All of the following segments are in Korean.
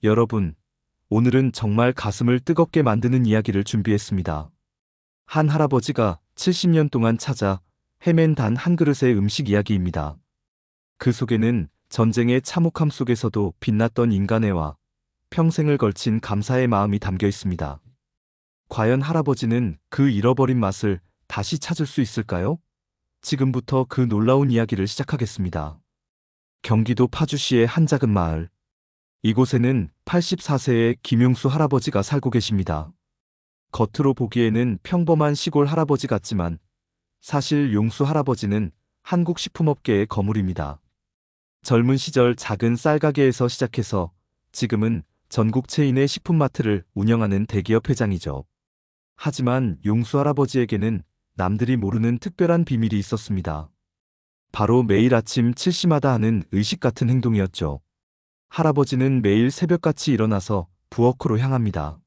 여러분, 오늘은 정말 가슴을 뜨겁게 만드는 이야기를 준비했습니다. 한 할아버지가 70년 동안 찾아 헤맨 단 한 그릇의 음식 이야기입니다. 그 속에는 전쟁의 참혹함 속에서도 빛났던 인간애와 평생을 걸친 감사의 마음이 담겨 있습니다. 과연 할아버지는 그 잃어버린 맛을 다시 찾을 수 있을까요? 지금부터 그 놀라운 이야기를 시작하겠습니다. 경기도 파주시의 한 작은 마을. 이곳에는 84세의 김용수 할아버지가 살고 계십니다. 겉으로 보기에는 평범한 시골 할아버지 같지만 사실 용수 할아버지는 한국 식품업계의 거물입니다. 젊은 시절 작은 쌀가게에서 시작해서 지금은 전국 체인의 식품마트를 운영하는 대기업 회장이죠. 하지만 용수 할아버지에게는 남들이 모르는 특별한 비밀이 있었습니다. 바로 매일 아침 7시마다 하는 의식 같은 행동이었죠. 할아버지는 매일 새벽같이 일어나서 부엌으로 향합니다.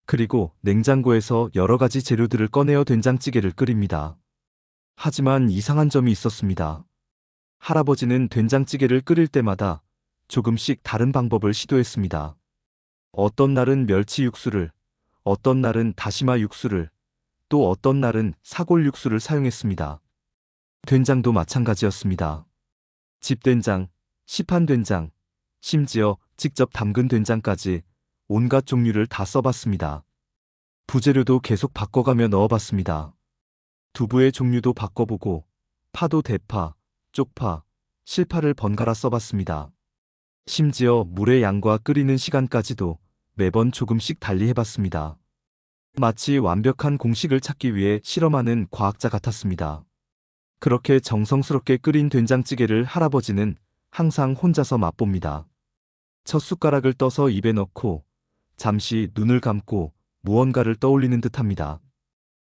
그리고 냉장고에서 여러 가지 재료들을 꺼내어 된장찌개를 끓입니다. 하지만 이상한 점이 있었습니다. 할아버지는 된장찌개를 끓일 때마다 조금씩 다른 방법을 시도했습니다. 어떤 날은 멸치 육수를, 어떤 날은 다시마 육수를, 또 어떤 날은 사골 육수를 사용했습니다. 된장도 마찬가지였습니다. 집된장, 시판된장, 심지어 직접 담근 된장까지 온갖 종류를 다 써봤습니다. 부재료도 계속 바꿔가며 넣어봤습니다. 두부의 종류도 바꿔보고 파도 대파, 쪽파, 실파를 번갈아 써봤습니다. 심지어 물의 양과 끓이는 시간까지도 매번 조금씩 달리 해봤습니다. 마치 완벽한 공식을 찾기 위해 실험하는 과학자 같았습니다. 그렇게 정성스럽게 끓인 된장찌개를 할아버지는 항상 혼자서 맛봅니다. 첫 숟가락을 떠서 입에 넣고 잠시 눈을 감고 무언가를 떠올리는 듯합니다.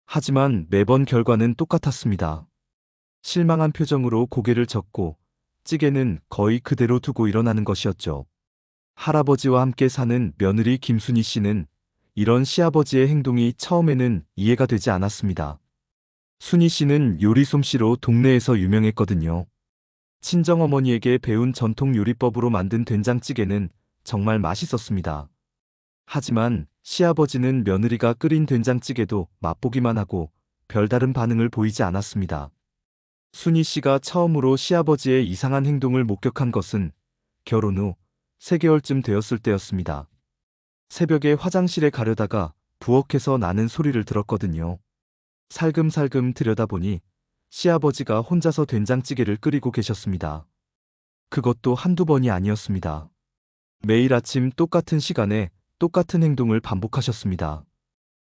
하지만 매번 결과는 똑같았습니다. 실망한 표정으로 고개를 젓고 찌개는 거의 그대로 두고 일어나는 것이었죠. 할아버지와 함께 사는 며느리 김순희 씨는 이런 시아버지의 행동이 처음에는 이해가 되지 않았습니다. 순희 씨는 요리 솜씨로 동네에서 유명했거든요. 친정어머니에게 배운 전통 요리법으로 만든 된장찌개는 정말 맛있었습니다. 하지만 시아버지는 며느리가 끓인 된장찌개도 맛보기만 하고 별다른 반응을 보이지 않았습니다. 순희 씨가 처음으로 시아버지의 이상한 행동을 목격한 것은 결혼 후 3개월쯤 되었을 때였습니다. 새벽에 화장실에 가려다가 부엌에서 나는 소리를 들었거든요. 살금살금 들여다보니 시아버지가 혼자서 된장찌개를 끓이고 계셨습니다. 그것도 한두 번이 아니었습니다. 매일 아침 똑같은 시간에 똑같은 행동을 반복하셨습니다.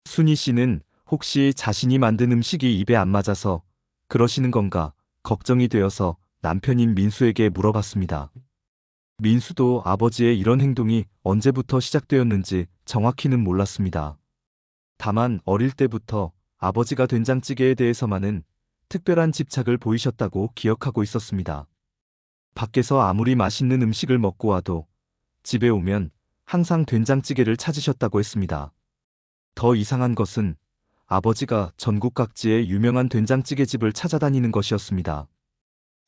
순희 씨는 혹시 자신이 만든 음식이 입에 안 맞아서 그러시는 건가 걱정이 되어서 남편인 민수에게 물어봤습니다. 민수도 아버지의 이런 행동이 언제부터 시작되었는지 정확히는 몰랐습니다. 다만 어릴 때부터 아버지가 된장찌개에 대해서만은 특별한 집착을 보이셨다고 기억하고 있었습니다. 밖에서 아무리 맛있는 음식을 먹고 와도 집에 오면 항상 된장찌개를 찾으셨다고 했습니다. 더 이상한 것은 아버지가 전국 각지의 유명한 된장찌개집을 찾아다니는 것이었습니다.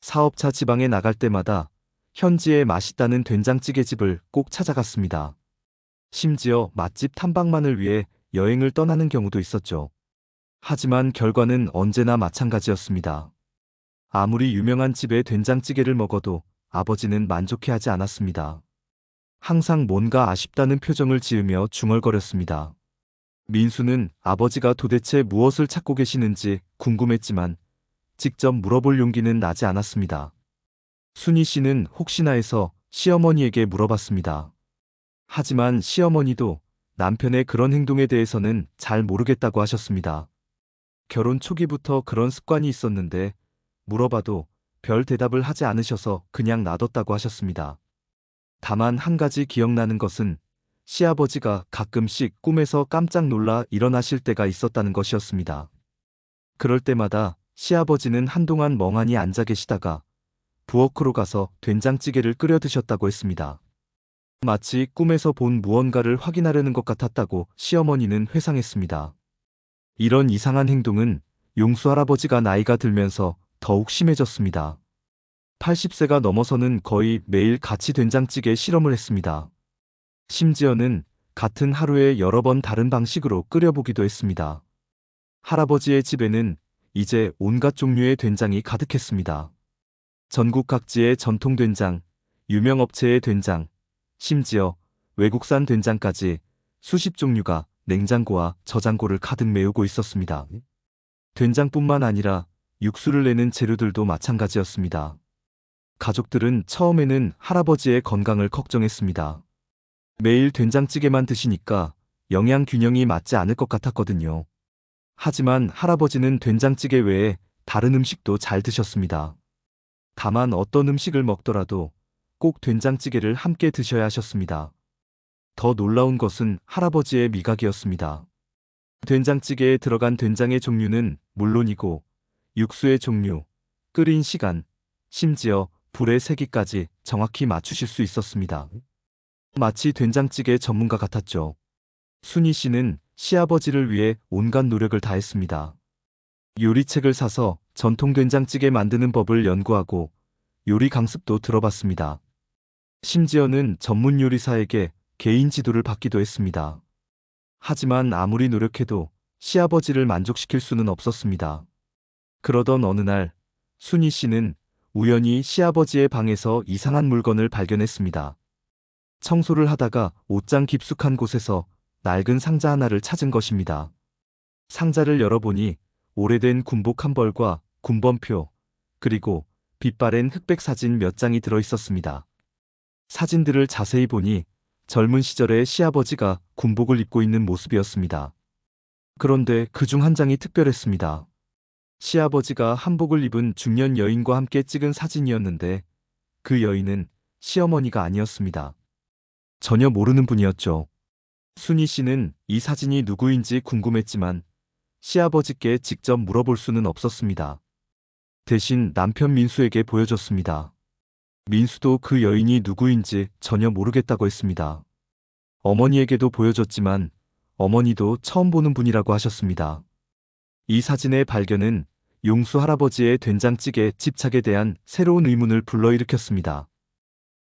사업차 지방에 나갈 때마다 현지에 맛있다는 된장찌개집을 꼭 찾아갔습니다. 심지어 맛집 탐방만을 위해 여행을 떠나는 경우도 있었죠. 하지만 결과는 언제나 마찬가지였습니다. 아무리 유명한 집의 된장찌개를 먹어도 아버지는 만족해하지 않았습니다. 항상 뭔가 아쉽다는 표정을 지으며 중얼거렸습니다. 민수는 아버지가 도대체 무엇을 찾고 계시는지 궁금했지만 직접 물어볼 용기는 나지 않았습니다. 순희 씨는 혹시나 해서 시어머니에게 물어봤습니다. 하지만 시어머니도 남편의 그런 행동에 대해서는 잘 모르겠다고 하셨습니다. 결혼 초기부터 그런 습관이 있었는데 물어봐도 별 대답을 하지 않으셔서 그냥 놔뒀다고 하셨습니다. 다만 한 가지 기억나는 것은 시아버지가 가끔씩 꿈에서 깜짝 놀라 일어나실 때가 있었다는 것이었습니다. 그럴 때마다 시아버지는 한동안 멍하니 앉아 계시다가 부엌으로 가서 된장찌개를 끓여 드셨다고 했습니다. 마치 꿈에서 본 무언가를 확인하려는 것 같았다고 시어머니는 회상했습니다. 이런 이상한 행동은 용수 할아버지가 나이가 들면서 더욱 심해졌습니다. 80세가 넘어서는 거의 매일 같이 된장찌개 실험을 했습니다. 심지어는 같은 하루에 여러 번 다른 방식으로 끓여보기도 했습니다. 할아버지의 집에는 이제 온갖 종류의 된장이 가득했습니다. 전국 각지의 전통 된장, 유명 업체의 된장, 심지어 외국산 된장까지 수십 종류가 냉장고와 저장고를 가득 메우고 있었습니다. 된장뿐만 아니라 육수를 내는 재료들도 마찬가지였습니다. 가족들은 처음에는 할아버지의 건강을 걱정했습니다. 매일 된장찌개만 드시니까 영양 균형이 맞지 않을 것 같았거든요. 하지만 할아버지는 된장찌개 외에 다른 음식도 잘 드셨습니다. 다만 어떤 음식을 먹더라도 꼭 된장찌개를 함께 드셔야 하셨습니다. 더 놀라운 것은 할아버지의 미각이었습니다. 된장찌개에 들어간 된장의 종류는 물론이고 육수의 종류, 끓인 시간, 심지어 불의 세기까지 정확히 맞추실 수 있었습니다. 마치 된장찌개 전문가 같았죠. 순희 씨는 시아버지를 위해 온갖 노력을 다했습니다. 요리책을 사서 전통 된장찌개 만드는 법을 연구하고 요리 강습도 들어봤습니다. 심지어는 전문 요리사에게 개인 지도를 받기도 했습니다. 하지만 아무리 노력해도 시아버지를 만족시킬 수는 없었습니다. 그러던 어느 날, 순희 씨는 우연히 시아버지의 방에서 이상한 물건을 발견했습니다. 청소를 하다가 옷장 깊숙한 곳에서 낡은 상자 하나를 찾은 것입니다. 상자를 열어보니 오래된 군복 한 벌과 군번표, 그리고 빛바랜 흑백 사진 몇 장이 들어 있었습니다. 사진들을 자세히 보니 젊은 시절의 시아버지가 군복을 입고 있는 모습이었습니다. 그런데 그중 한 장이 특별했습니다. 시아버지가 한복을 입은 중년 여인과 함께 찍은 사진이었는데 그 여인은 시어머니가 아니었습니다. 전혀 모르는 분이었죠. 순희 씨는 이 사진이 누구인지 궁금했지만 시아버지께 직접 물어볼 수는 없었습니다. 대신 남편 민수에게 보여줬습니다. 민수도 그 여인이 누구인지 전혀 모르겠다고 했습니다. 어머니에게도 보여줬지만 어머니도 처음 보는 분이라고 하셨습니다. 이 사진의 발견은 용수 할아버지의 된장찌개 집착에 대한 새로운 의문을 불러일으켰습니다.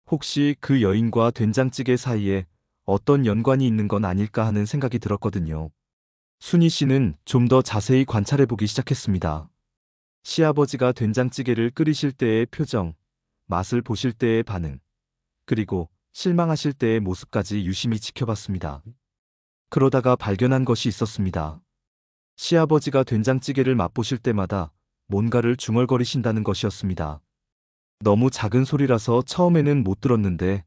혹시 그 여인과 된장찌개 사이에 어떤 연관이 있는 건 아닐까 하는 생각이 들었거든요. 순희 씨는 좀 더 자세히 관찰해보기 시작했습니다. 시아버지가 된장찌개를 끓이실 때의 표정, 맛을 보실 때의 반응, 그리고 실망하실 때의 모습까지 유심히 지켜봤습니다. 그러다가 발견한 것이 있었습니다. 시아버지가 된장찌개를 맛보실 때마다 뭔가를 중얼거리신다는 것이었습니다. 너무 작은 소리라서 처음에는 못 들었는데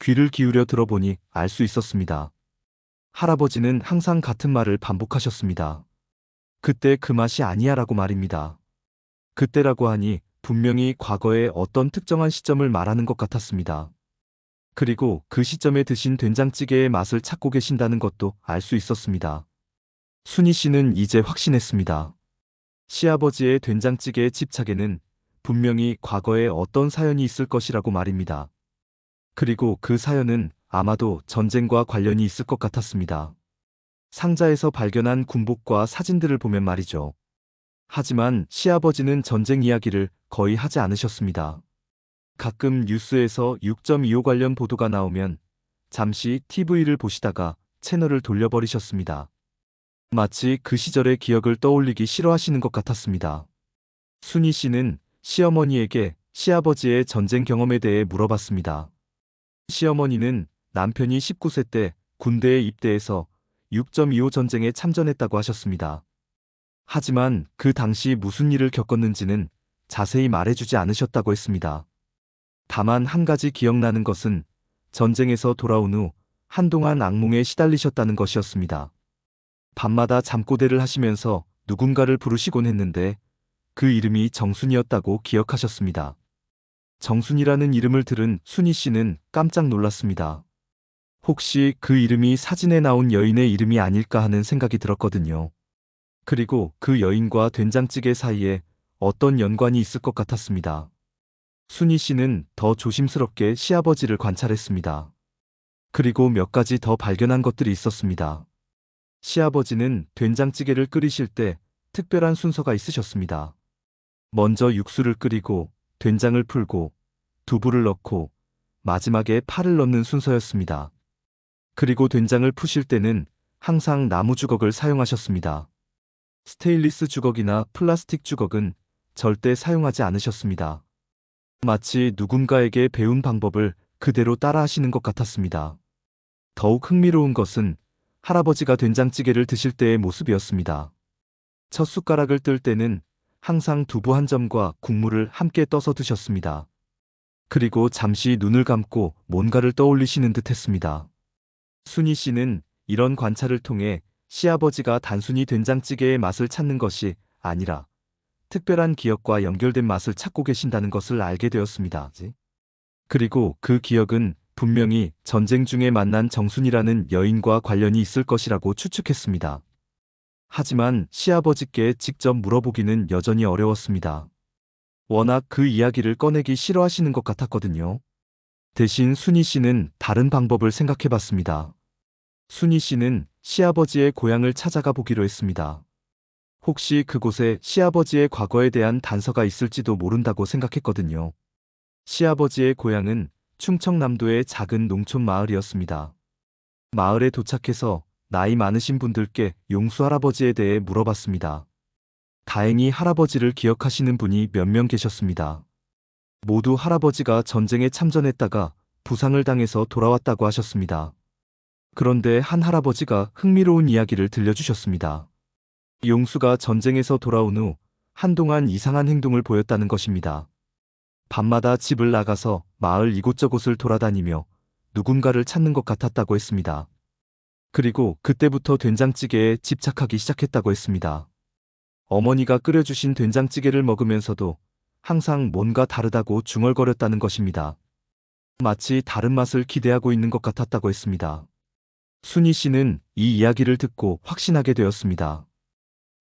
귀를 기울여 들어보니 알 수 있었습니다. 할아버지는 항상 같은 말을 반복하셨습니다. 그때 그 맛이 아니야라고 말입니다. 그때라고 하니 분명히 과거의 어떤 특정한 시점을 말하는 것 같았습니다. 그리고 그 시점에 드신 된장찌개의 맛을 찾고 계신다는 것도 알 수 있었습니다. 순희 씨는 이제 확신했습니다. 시아버지의 된장찌개의 집착에는 분명히 과거에 어떤 사연이 있을 것이라고 말입니다. 그리고 그 사연은 아마도 전쟁과 관련이 있을 것 같았습니다. 상자에서 발견한 군복과 사진들을 보면 말이죠. 하지만 시아버지는 전쟁 이야기를 거의 하지 않으셨습니다. 가끔 뉴스에서 6.25 관련 보도가 나오면 잠시 TV를 보시다가 채널을 돌려버리셨습니다. 마치 그 시절의 기억을 떠올리기 싫어하시는 것 같았습니다. 순희 씨는 시어머니에게 시아버지의 전쟁 경험에 대해 물어봤습니다. 시어머니는 남편이 19세 때 군대에 입대해서 6.25 전쟁에 참전했다고 하셨습니다. 하지만 그 당시 무슨 일을 겪었는지는 자세히 말해주지 않으셨다고 했습니다. 다만 한 가지 기억나는 것은 전쟁에서 돌아온 후 한동안 악몽에 시달리셨다는 것이었습니다. 밤마다 잠꼬대를 하시면서 누군가를 부르시곤 했는데 그 이름이 정순이었다고 기억하셨습니다. 정순이라는 이름을 들은 순희 씨는 깜짝 놀랐습니다. 혹시 그 이름이 사진에 나온 여인의 이름이 아닐까 하는 생각이 들었거든요. 그리고 그 여인과 된장찌개 사이에 어떤 연관이 있을 것 같았습니다. 순희 씨는 더 조심스럽게 시아버지를 관찰했습니다. 그리고 몇 가지 더 발견한 것들이 있었습니다. 시아버지는 된장찌개를 끓이실 때 특별한 순서가 있으셨습니다. 먼저 육수를 끓이고 된장을 풀고 두부를 넣고 마지막에 파를 넣는 순서였습니다. 그리고 된장을 푸실 때는 항상 나무 주걱을 사용하셨습니다. 스테인리스 주걱이나 플라스틱 주걱은 절대 사용하지 않으셨습니다. 마치 누군가에게 배운 방법을 그대로 따라하시는 것 같았습니다. 더욱 흥미로운 것은 할아버지가 된장찌개를 드실 때의 모습이었습니다. 첫 숟가락을 뜰 때는 항상 두부 한 점과 국물을 함께 떠서 드셨습니다. 그리고 잠시 눈을 감고 뭔가를 떠올리시는 듯 했습니다. 순희 씨는 이런 관찰을 통해 시아버지가 단순히 된장찌개의 맛을 찾는 것이 아니라 특별한 기억과 연결된 맛을 찾고 계신다는 것을 알게 되었습니다. 그리고 그 기억은 분명히 전쟁 중에 만난 정순이라는 여인과 관련이 있을 것이라고 추측했습니다. 하지만 시아버지께 직접 물어보기는 여전히 어려웠습니다. 워낙 그 이야기를 꺼내기 싫어하시는 것 같았거든요. 대신 순희 씨는 다른 방법을 생각해 봤습니다. 순희 씨는 시아버지의 고향을 찾아가 보기로 했습니다. 혹시 그곳에 시아버지의 과거에 대한 단서가 있을지도 모른다고 생각했거든요. 시아버지의 고향은 충청남도의 작은 농촌 마을이었습니다. 마을에 도착해서 나이 많으신 분들께 용수 할아버지에 대해 물어봤습니다. 다행히 할아버지를 기억하시는 분이 몇 명 계셨습니다. 모두 할아버지가 전쟁에 참전했다가 부상을 당해서 돌아왔다고 하셨습니다. 그런데 한 할아버지가 흥미로운 이야기를 들려주셨습니다. 용수가 전쟁에서 돌아온 후 한동안 이상한 행동을 보였다는 것입니다. 밤마다 집을 나가서 마을 이곳저곳을 돌아다니며 누군가를 찾는 것 같았다고 했습니다. 그리고 그때부터 된장찌개에 집착하기 시작했다고 했습니다. 어머니가 끓여주신 된장찌개를 먹으면서도 항상 뭔가 다르다고 중얼거렸다는 것입니다. 마치 다른 맛을 기대하고 있는 것 같았다고 했습니다. 순희 씨는 이 이야기를 듣고 확신하게 되었습니다.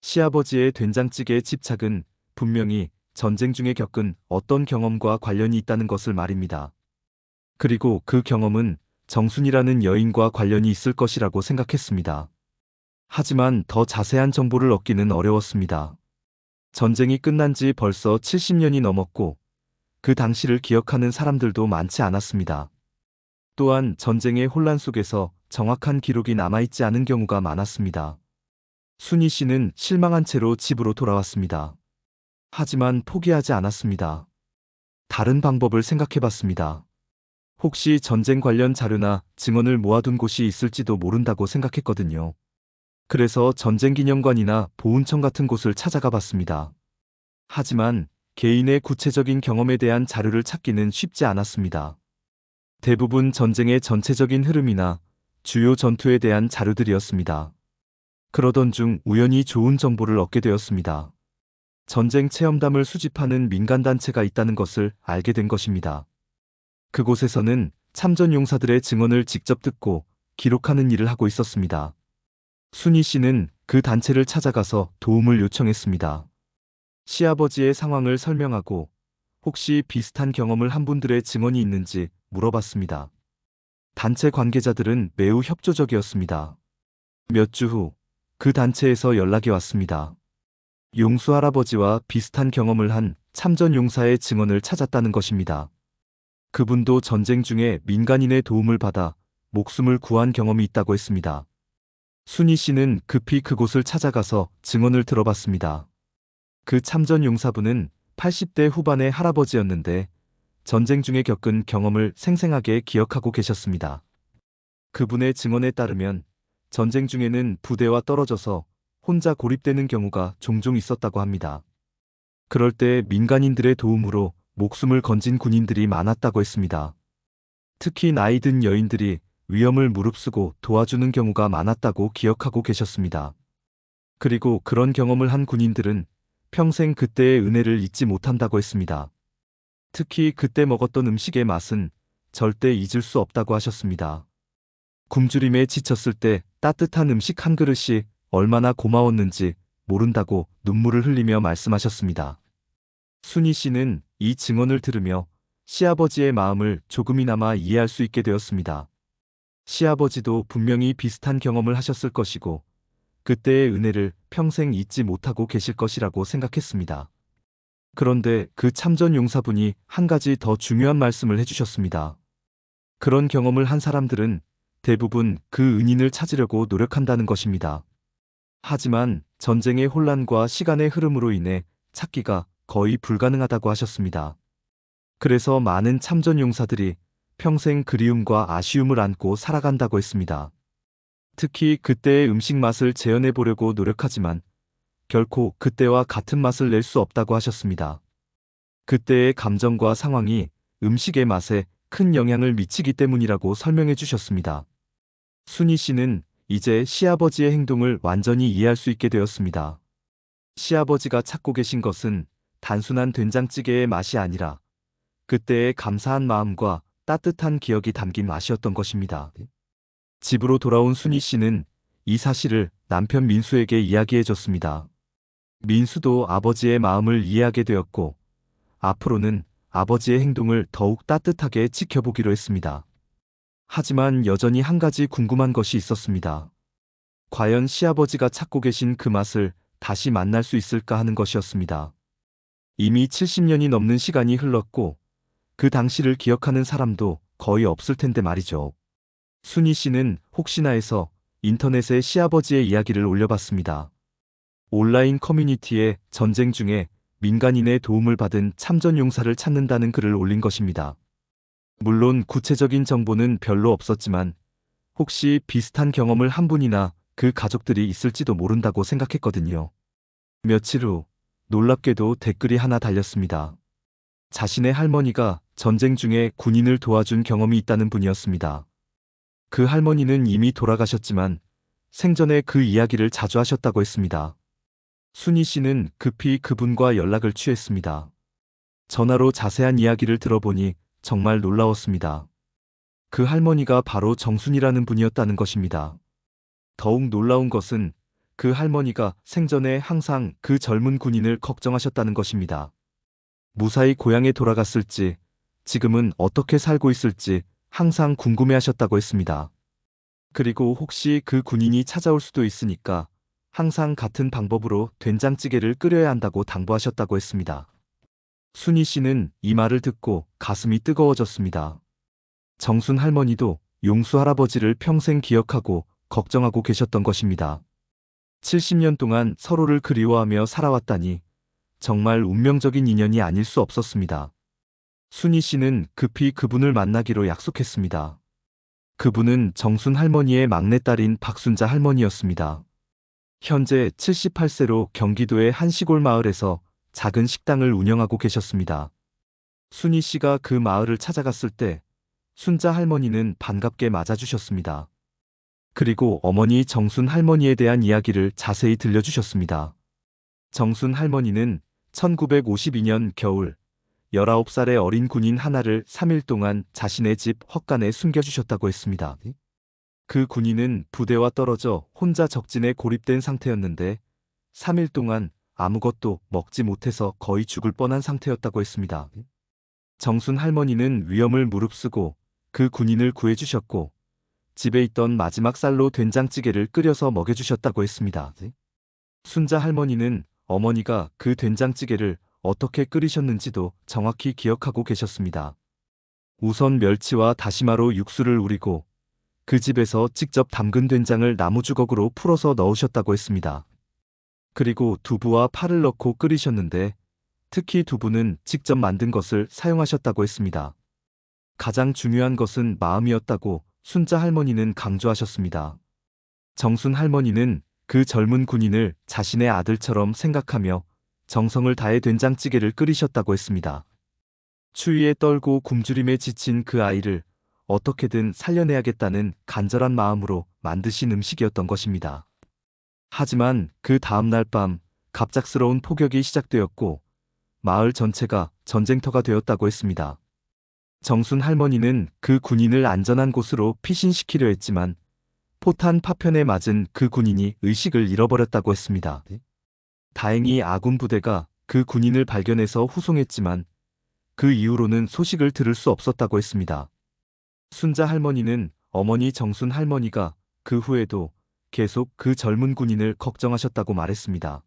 시아버지의 된장찌개의 집착은 분명히 전쟁 중에 겪은 어떤 경험과 관련이 있다는 것을 말입니다. 그리고 그 경험은 정순이라는 여인과 관련이 있을 것이라고 생각했습니다. 하지만 더 자세한 정보를 얻기는 어려웠습니다. 전쟁이 끝난 지 벌써 70년이 넘었고 그 당시를 기억하는 사람들도 많지 않았습니다. 또한 전쟁의 혼란 속에서 정확한 기록이 남아있지 않은 경우가 많았습니다. 순희 씨는 실망한 채로 집으로 돌아왔습니다. 하지만 포기하지 않았습니다. 다른 방법을 생각해봤습니다. 혹시 전쟁 관련 자료나 증언을 모아둔 곳이 있을지도 모른다고 생각했거든요. 그래서 전쟁기념관이나 보훈청 같은 곳을 찾아가 봤습니다. 하지만 개인의 구체적인 경험에 대한 자료를 찾기는 쉽지 않았습니다. 대부분 전쟁의 전체적인 흐름이나 주요 전투에 대한 자료들이었습니다. 그러던 중 우연히 좋은 정보를 얻게 되었습니다. 전쟁 체험담을 수집하는 민간단체가 있다는 것을 알게 된 것입니다. 그곳에서는 참전 용사들의 증언을 직접 듣고 기록하는 일을 하고 있었습니다. 순희 씨는 그 단체를 찾아가서 도움을 요청했습니다. 시아버지의 상황을 설명하고 혹시 비슷한 경험을 한 분들의 증언이 있는지 물어봤습니다. 단체 관계자들은 매우 협조적이었습니다. 몇 주 후 그 단체에서 연락이 왔습니다. 용수 할아버지와 비슷한 경험을 한 참전 용사의 증언을 찾았다는 것입니다. 그분도 전쟁 중에 민간인의 도움을 받아 목숨을 구한 경험이 있다고 했습니다. 순희 씨는 급히 그곳을 찾아가서 증언을 들어봤습니다. 그 참전 용사분은 80대 후반의 할아버지였는데 전쟁 중에 겪은 경험을 생생하게 기억하고 계셨습니다. 그분의 증언에 따르면 전쟁 중에는 부대와 떨어져서 혼자 고립되는 경우가 종종 있었다고 합니다. 그럴 때 민간인들의 도움으로 목숨을 건진 군인들이 많았다고 했습니다. 특히 나이 든 여인들이 위험을 무릅쓰고 도와주는 경우가 많았다고 기억하고 계셨습니다. 그리고 그런 경험을 한 군인들은 평생 그때의 은혜를 잊지 못한다고 했습니다. 특히 그때 먹었던 음식의 맛은 절대 잊을 수 없다고 하셨습니다. 굶주림에 지쳤을 때 따뜻한 음식 한 그릇이 얼마나 고마웠는지 모른다고 눈물을 흘리며 말씀하셨습니다. 순희 씨는 이 증언을 들으며 시아버지의 마음을 조금이나마 이해할 수 있게 되었습니다. 시아버지도 분명히 비슷한 경험을 하셨을 것이고 그때의 은혜를 평생 잊지 못하고 계실 것이라고 생각했습니다. 그런데 그 참전 용사분이 한 가지 더 중요한 말씀을 해주셨습니다. 그런 경험을 한 사람들은 대부분 그 은인을 찾으려고 노력한다는 것입니다. 하지만 전쟁의 혼란과 시간의 흐름으로 인해 찾기가 거의 불가능하다고 하셨습니다. 그래서 많은 참전 용사들이 평생 그리움과 아쉬움을 안고 살아간다고 했습니다. 특히 그때의 음식 맛을 재현해 보려고 노력하지만 결코 그때와 같은 맛을 낼 수 없다고 하셨습니다. 그때의 감정과 상황이 음식의 맛에 큰 영향을 미치기 때문이라고 설명해 주셨습니다. 순희 씨는 이제 시아버지의 행동을 완전히 이해할 수 있게 되었습니다. 시아버지가 찾고 계신 것은 단순한 된장찌개의 맛이 아니라 그때의 감사한 마음과 따뜻한 기억이 담긴 맛이었던 것입니다. 집으로 돌아온 순희 씨는 이 사실을 남편 민수에게 이야기해 줬습니다. 민수도 아버지의 마음을 이해하게 되었고, 앞으로는 아버지의 행동을 더욱 따뜻하게 지켜보기로 했습니다. 하지만 여전히 한 가지 궁금한 것이 있었습니다. 과연 시아버지가 찾고 계신 그 맛을 다시 만날 수 있을까 하는 것이었습니다. 이미 70년이 넘는 시간이 흘렀고, 그 당시를 기억하는 사람도 거의 없을 텐데 말이죠. 순희 씨는 혹시나 해서 인터넷에 시아버지의 이야기를 올려봤습니다. 온라인 커뮤니티에 전쟁 중에 민간인의 도움을 받은 참전 용사를 찾는다는 글을 올린 것입니다. 물론 구체적인 정보는 별로 없었지만 혹시 비슷한 경험을 한 분이나 그 가족들이 있을지도 모른다고 생각했거든요. 며칠 후 놀랍게도 댓글이 하나 달렸습니다. 자신의 할머니가 전쟁 중에 군인을 도와준 경험이 있다는 분이었습니다. 그 할머니는 이미 돌아가셨지만 생전에 그 이야기를 자주 하셨다고 했습니다. 순희 씨는 급히 그분과 연락을 취했습니다. 전화로 자세한 이야기를 들어보니 정말 놀라웠습니다. 그 할머니가 바로 정순이라는 분이었다는 것입니다. 더욱 놀라운 것은 그 할머니가 생전에 항상 그 젊은 군인을 걱정하셨다는 것입니다. 무사히 고향에 돌아갔을지, 지금은 어떻게 살고 있을지 항상 궁금해하셨다고 했습니다. 그리고 혹시 그 군인이 찾아올 수도 있으니까 항상 같은 방법으로 된장찌개를 끓여야 한다고 당부하셨다고 했습니다. 순희 씨는 이 말을 듣고 가슴이 뜨거워졌습니다. 정순 할머니도 용수 할아버지를 평생 기억하고 걱정하고 계셨던 것입니다. 70년 동안 서로를 그리워하며 살아왔다니 정말 운명적인 인연이 아닐 수 없었습니다. 순희 씨는 급히 그분을 만나기로 약속했습니다. 그분은 정순 할머니의 막내딸인 박순자 할머니였습니다. 현재 78세로 경기도의 한 시골 마을에서 작은 식당을 운영하고 계셨습니다. 순희 씨가 그 마을을 찾아갔을 때 순자 할머니는 반갑게 맞아주셨습니다. 그리고 어머니 정순 할머니에 대한 이야기를 자세히 들려주셨습니다. 정순 할머니는 1952년 겨울 19살의 어린 군인 하나를 3일 동안 자신의 집 헛간에 숨겨주셨다고 했습니다. 그 군인은 부대와 떨어져 혼자 적진에 고립된 상태였는데 3일 동안 아무것도 먹지 못해서 거의 죽을 뻔한 상태였다고 했습니다. 정순 할머니는 위험을 무릅쓰고 그 군인을 구해주셨고 집에 있던 마지막 쌀로 된장찌개를 끓여서 먹여주셨다고 했습니다. 순자 할머니는 어머니가 그 된장찌개를 어떻게 끓이셨는지도 정확히 기억하고 계셨습니다. 우선 멸치와 다시마로 육수를 우리고 그 집에서 직접 담근 된장을 나무주걱으로 풀어서 넣으셨다고 했습니다. 그리고 두부와 파를 넣고 끓이셨는데 특히 두부는 직접 만든 것을 사용하셨다고 했습니다. 가장 중요한 것은 마음이었다고 순자 할머니는 강조하셨습니다. 정순 할머니는 그 젊은 군인을 자신의 아들처럼 생각하며 정성을 다해 된장찌개를 끓이셨다고 했습니다. 추위에 떨고 굶주림에 지친 그 아이를 어떻게든 살려내야겠다는 간절한 마음으로 만드신 음식이었던 것입니다. 하지만 그 다음날 밤 갑작스러운 폭격이 시작되었고 마을 전체가 전쟁터가 되었다고 했습니다. 정순 할머니는 그 군인을 안전한 곳으로 피신시키려 했지만 포탄 파편에 맞은 그 군인이 의식을 잃어버렸다고 했습니다. 다행히 아군 부대가 그 군인을 발견해서 후송했지만 그 이후로는 소식을 들을 수 없었다고 했습니다. 순자 할머니는 어머니 정순 할머니가 그 후에도 계속 그 젊은 군인을 걱정하셨다고 말했습니다.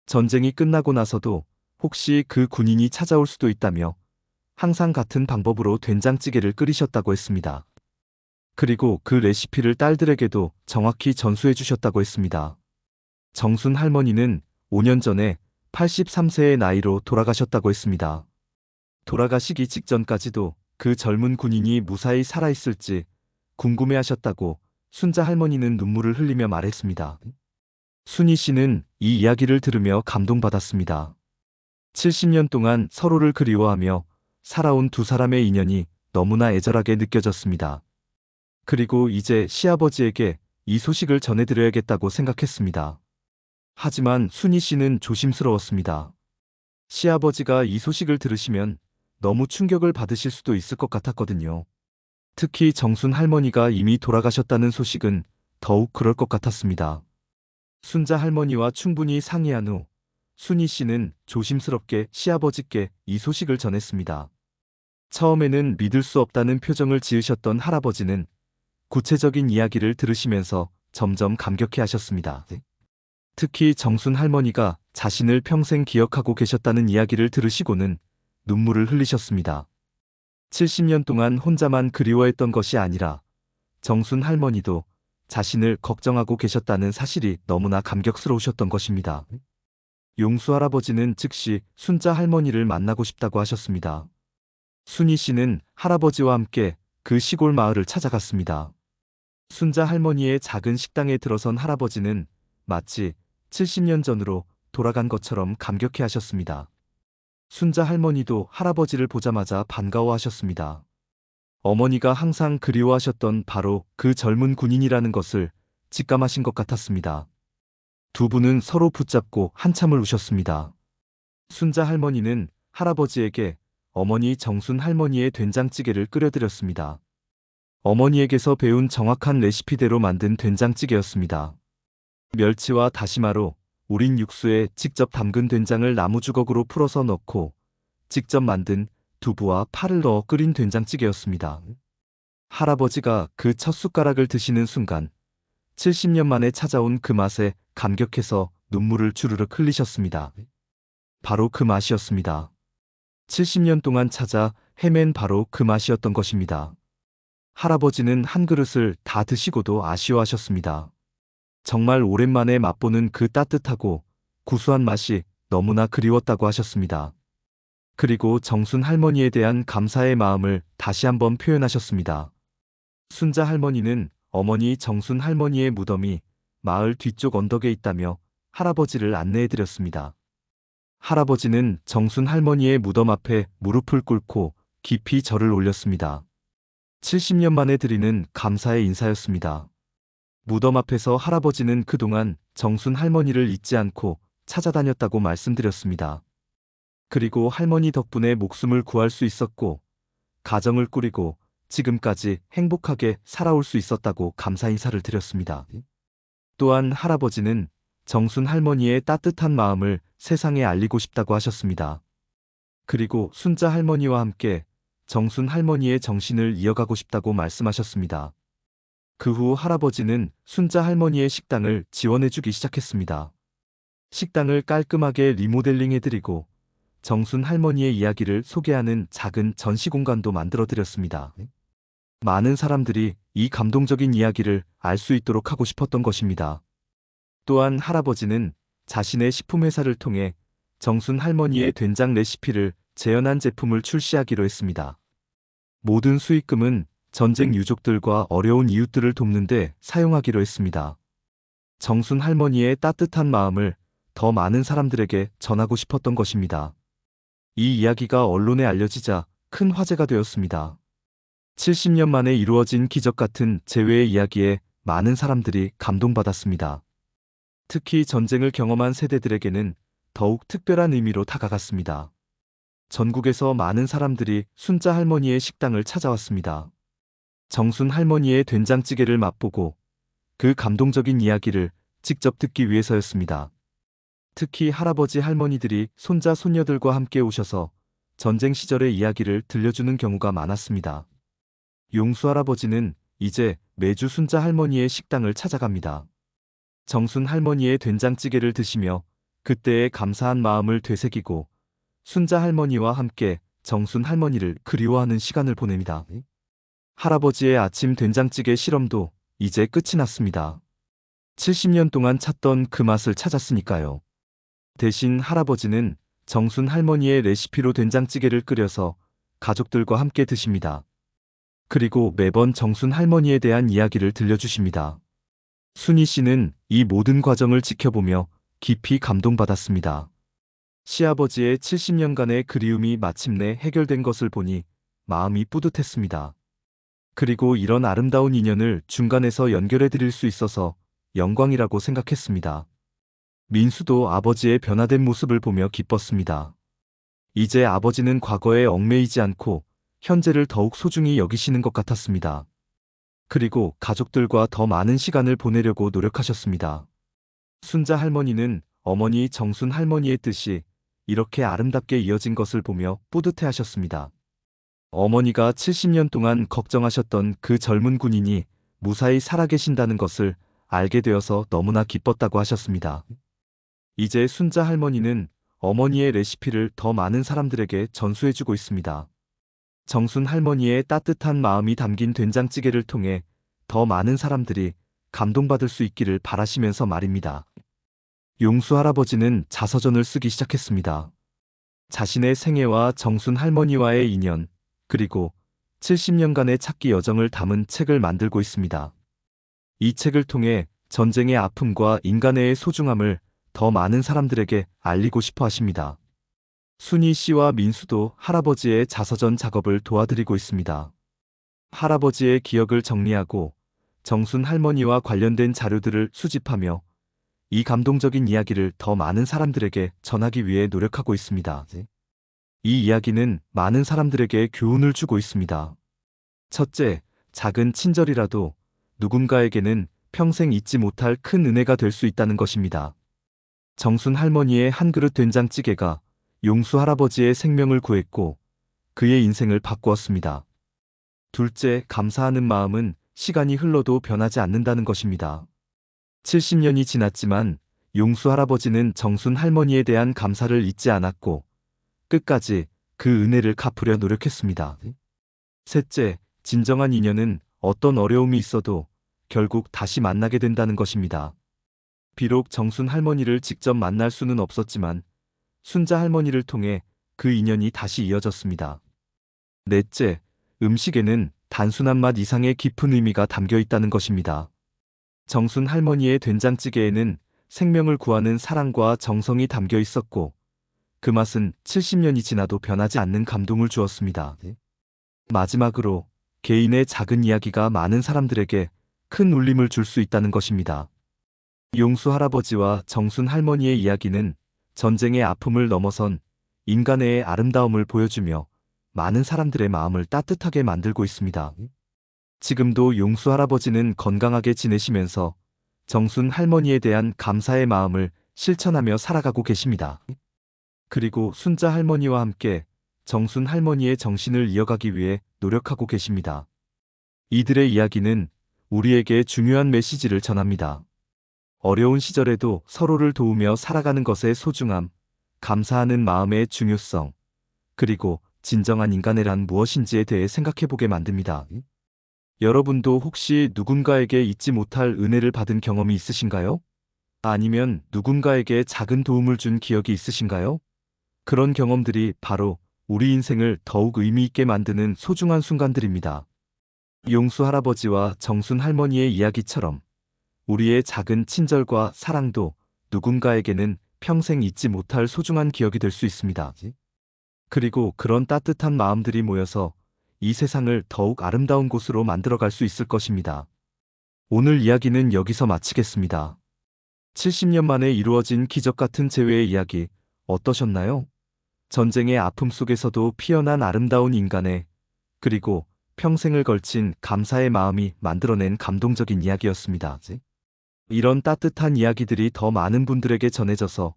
전쟁이 끝나고 나서도 혹시 그 군인이 찾아올 수도 있다며 항상 같은 방법으로 된장찌개를 끓이셨다고 했습니다. 그리고 그 레시피를 딸들에게도 정확히 전수해 주셨다고 했습니다. 정순 할머니는 5년 전에 83세의 나이로 돌아가셨다고 했습니다. 돌아가시기 직전까지도 그 젊은 군인이 무사히 살아있을지 궁금해하셨다고 순자 할머니는 눈물을 흘리며 말했습니다. 순희 씨는 이 이야기를 들으며 감동받았습니다. 70년 동안 서로를 그리워하며 살아온 두 사람의 인연이 너무나 애절하게 느껴졌습니다. 그리고 이제 시아버지에게 이 소식을 전해드려야겠다고 생각했습니다. 하지만 순희 씨는 조심스러웠습니다. 시아버지가 이 소식을 들으시면 너무 충격을 받으실 수도 있을 것 같았거든요. 특히 정순 할머니가 이미 돌아가셨다는 소식은 더욱 그럴 것 같았습니다. 순자 할머니와 충분히 상의한 후 순희 씨는 조심스럽게 시아버지께 이 소식을 전했습니다. 처음에는 믿을 수 없다는 표정을 지으셨던 할아버지는 구체적인 이야기를 들으시면서 점점 감격해 하셨습니다. 특히 정순 할머니가 자신을 평생 기억하고 계셨다는 이야기를 들으시고는 눈물을 흘리셨습니다. 70년 동안 혼자만 그리워했던 것이 아니라 정순 할머니도 자신을 걱정하고 계셨다는 사실이 너무나 감격스러우셨던 것입니다. 용수 할아버지는 즉시 순자 할머니를 만나고 싶다고 하셨습니다. 순희 씨는 할아버지와 함께 그 시골 마을을 찾아갔습니다. 순자 할머니의 작은 식당에 들어선 할아버지는 마치 70년 전으로 돌아간 것처럼 감격해 하셨습니다. 순자 할머니도 할아버지를 보자마자 반가워하셨습니다. 어머니가 항상 그리워하셨던 바로 그 젊은 군인이라는 것을 직감하신 것 같았습니다. 두 분은 서로 붙잡고 한참을 우셨습니다. 순자 할머니는 할아버지에게 어머니 정순 할머니의 된장찌개를 끓여드렸습니다. 어머니에게서 배운 정확한 레시피대로 만든 된장찌개였습니다. 멸치와 다시마로 우린 육수에 직접 담근 된장을 나무주걱으로 풀어서 넣고 직접 만든 두부와 파를 넣어 끓인 된장찌개였습니다. 할아버지가 그 첫 숟가락을 드시는 순간 70년 만에 찾아온 그 맛에 감격해서 눈물을 주르륵 흘리셨습니다. 바로 그 맛이었습니다. 70년 동안 찾아 헤맨 바로 그 맛이었던 것입니다. 할아버지는 한 그릇을 다 드시고도 아쉬워하셨습니다. 정말 오랜만에 맛보는 그 따뜻하고 구수한 맛이 너무나 그리웠다고 하셨습니다. 그리고 정순 할머니에 대한 감사의 마음을 다시 한번 표현하셨습니다. 순자 할머니는 어머니 정순 할머니의 무덤이 마을 뒤쪽 언덕에 있다며 할아버지를 안내해드렸습니다. 할아버지는 정순 할머니의 무덤 앞에 무릎을 꿇고 깊이 절을 올렸습니다. 70년 만에 드리는 감사의 인사였습니다. 무덤 앞에서 할아버지는 그동안 정순 할머니를 잊지 않고 찾아다녔다고 말씀드렸습니다. 그리고 할머니 덕분에 목숨을 구할 수 있었고 가정을 꾸리고 지금까지 행복하게 살아올 수 있었다고 감사 인사를 드렸습니다. 또한 할아버지는 정순 할머니의 따뜻한 마음을 세상에 알리고 싶다고 하셨습니다. 그리고 순자 할머니와 함께 정순 할머니의 정신을 이어가고 싶다고 말씀하셨습니다. 그 후 할아버지는 순자 할머니의 식당을 지원해주기 시작했습니다. 식당을 깔끔하게 리모델링해드리고 정순 할머니의 이야기를 소개하는 작은 전시 공간도 만들어드렸습니다. 많은 사람들이 이 감동적인 이야기를 알 수 있도록 하고 싶었던 것입니다. 또한 할아버지는 자신의 식품회사를 통해 정순 할머니의 된장 레시피를 재현한 제품을 출시하기로 했습니다. 모든 수익금은 전쟁 유족들과 어려운 이웃들을 돕는 데 사용하기로 했습니다. 정순 할머니의 따뜻한 마음을 더 많은 사람들에게 전하고 싶었던 것입니다. 이 이야기가 언론에 알려지자 큰 화제가 되었습니다. 70년 만에 이루어진 기적 같은 재회의 이야기에 많은 사람들이 감동받았습니다. 특히 전쟁을 경험한 세대들에게는 더욱 특별한 의미로 다가갔습니다. 전국에서 많은 사람들이 순자 할머니의 식당을 찾아왔습니다. 정순 할머니의 된장찌개를 맛보고 그 감동적인 이야기를 직접 듣기 위해서였습니다. 특히 할아버지 할머니들이 손자 손녀들과 함께 오셔서 전쟁 시절의 이야기를 들려주는 경우가 많았습니다. 용수 할아버지는 이제 매주 순자 할머니의 식당을 찾아갑니다. 정순 할머니의 된장찌개를 드시며 그때의 감사한 마음을 되새기고 순자 할머니와 함께 정순 할머니를 그리워하는 시간을 보냅니다. 할아버지의 아침 된장찌개 실험도 이제 끝이 났습니다. 70년 동안 찾던 그 맛을 찾았으니까요. 대신 할아버지는 정순 할머니의 레시피로 된장찌개를 끓여서 가족들과 함께 드십니다. 그리고 매번 정순 할머니에 대한 이야기를 들려주십니다. 순희 씨는 이 모든 과정을 지켜보며 깊이 감동받았습니다. 시아버지의 70년간의 그리움이 마침내 해결된 것을 보니 마음이 뿌듯했습니다. 그리고 이런 아름다운 인연을 중간에서 연결해 드릴 수 있어서 영광이라고 생각했습니다. 민수도 아버지의 변화된 모습을 보며 기뻤습니다. 이제 아버지는 과거에 얽매이지 않고 현재를 더욱 소중히 여기시는 것 같았습니다. 그리고 가족들과 더 많은 시간을 보내려고 노력하셨습니다. 순자 할머니는 어머니 정순 할머니의 뜻이 이렇게 아름답게 이어진 것을 보며 뿌듯해하셨습니다. 어머니가 70년 동안 걱정하셨던 그 젊은 군인이 무사히 살아계신다는 것을 알게 되어서 너무나 기뻤다고 하셨습니다. 이제 순자 할머니는 어머니의 레시피를 더 많은 사람들에게 전수해주고 있습니다. 정순 할머니의 따뜻한 마음이 담긴 된장찌개를 통해 더 많은 사람들이 감동받을 수 있기를 바라시면서 말입니다. 용수 할아버지는 자서전을 쓰기 시작했습니다. 자신의 생애와 정순 할머니와의 인연, 그리고 70년간의 찾기 여정을 담은 책을 만들고 있습니다. 이 책을 통해 전쟁의 아픔과 인간의 소중함을 더 많은 사람들에게 알리고 싶어 하십니다. 순희 씨와 민수도 할아버지의 자서전 작업을 도와드리고 있습니다. 할아버지의 기억을 정리하고 정순 할머니와 관련된 자료들을 수집하며 이 감동적인 이야기를 더 많은 사람들에게 전하기 위해 노력하고 있습니다. 이 이야기는 많은 사람들에게 교훈을 주고 있습니다. 첫째, 작은 친절이라도 누군가에게는 평생 잊지 못할 큰 은혜가 될 수 있다는 것입니다. 정순 할머니의 한 그릇 된장찌개가 용수 할아버지의 생명을 구했고 그의 인생을 바꾸었습니다. 둘째, 감사하는 마음은 시간이 흘러도 변하지 않는다는 것입니다. 70년이 지났지만 용수 할아버지는 정순 할머니에 대한 감사를 잊지 않았고 끝까지 그 은혜를 갚으려 노력했습니다. 셋째, 진정한 인연은 어떤 어려움이 있어도 결국 다시 만나게 된다는 것입니다. 비록 정순 할머니를 직접 만날 수는 없었지만 순자 할머니를 통해 그 인연이 다시 이어졌습니다. 넷째, 음식에는 단순한 맛 이상의 깊은 의미가 담겨 있다는 것입니다. 정순 할머니의 된장찌개에는 생명을 구하는 사랑과 정성이 담겨 있었고 그 맛은 70년이 지나도 변하지 않는 감동을 주었습니다. 마지막으로 개인의 작은 이야기가 많은 사람들에게 큰 울림을 줄 수 있다는 것입니다. 용수 할아버지와 정순 할머니의 이야기는 전쟁의 아픔을 넘어선 인간의 아름다움을 보여주며 많은 사람들의 마음을 따뜻하게 만들고 있습니다. 지금도 용수 할아버지는 건강하게 지내시면서 정순 할머니에 대한 감사의 마음을 실천하며 살아가고 계십니다. 그리고 순자 할머니와 함께 정순 할머니의 정신을 이어가기 위해 노력하고 계십니다. 이들의 이야기는 우리에게 중요한 메시지를 전합니다. 어려운 시절에도 서로를 도우며 살아가는 것의 소중함, 감사하는 마음의 중요성, 그리고 진정한 인간애란 무엇인지에 대해 생각해보게 만듭니다. 여러분도 혹시 누군가에게 잊지 못할 은혜를 받은 경험이 있으신가요? 아니면 누군가에게 작은 도움을 준 기억이 있으신가요? 그런 경험들이 바로 우리 인생을 더욱 의미 있게 만드는 소중한 순간들입니다. 용수 할아버지와 정순 할머니의 이야기처럼 우리의 작은 친절과 사랑도 누군가에게는 평생 잊지 못할 소중한 기억이 될 수 있습니다. 그리고 그런 따뜻한 마음들이 모여서 이 세상을 더욱 아름다운 곳으로 만들어갈 수 있을 것입니다. 오늘 이야기는 여기서 마치겠습니다. 70년 만에 이루어진 기적 같은 재회의 이야기 어떠셨나요? 전쟁의 아픔 속에서도 피어난 아름다운 인간의 그리고 평생을 걸친 감사의 마음이 만들어낸 감동적인 이야기였습니다. 이런 따뜻한 이야기들이 더 많은 분들에게 전해져서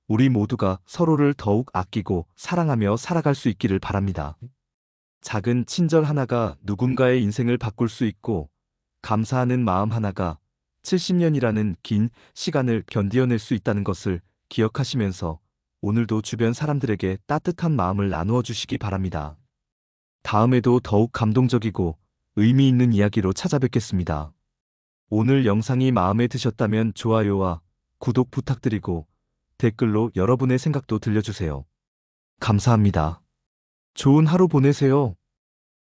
우리 모두가 서로를 더욱 아끼고 사랑하며 살아갈 수 있기를 바랍니다. 작은 친절 하나가 누군가의 인생을 바꿀 수 있고 감사하는 마음 하나가 70년이라는 긴 시간을 견디어낼 수 있다는 것을 기억하시면서 오늘도 주변 사람들에게 따뜻한 마음을 나누어 주시기 바랍니다. 다음에도 더욱 감동적이고 의미 있는 이야기로 찾아뵙겠습니다. 오늘 영상이 마음에 드셨다면 좋아요와 구독 부탁드리고 댓글로 여러분의 생각도 들려주세요. 감사합니다. 좋은 하루 보내세요.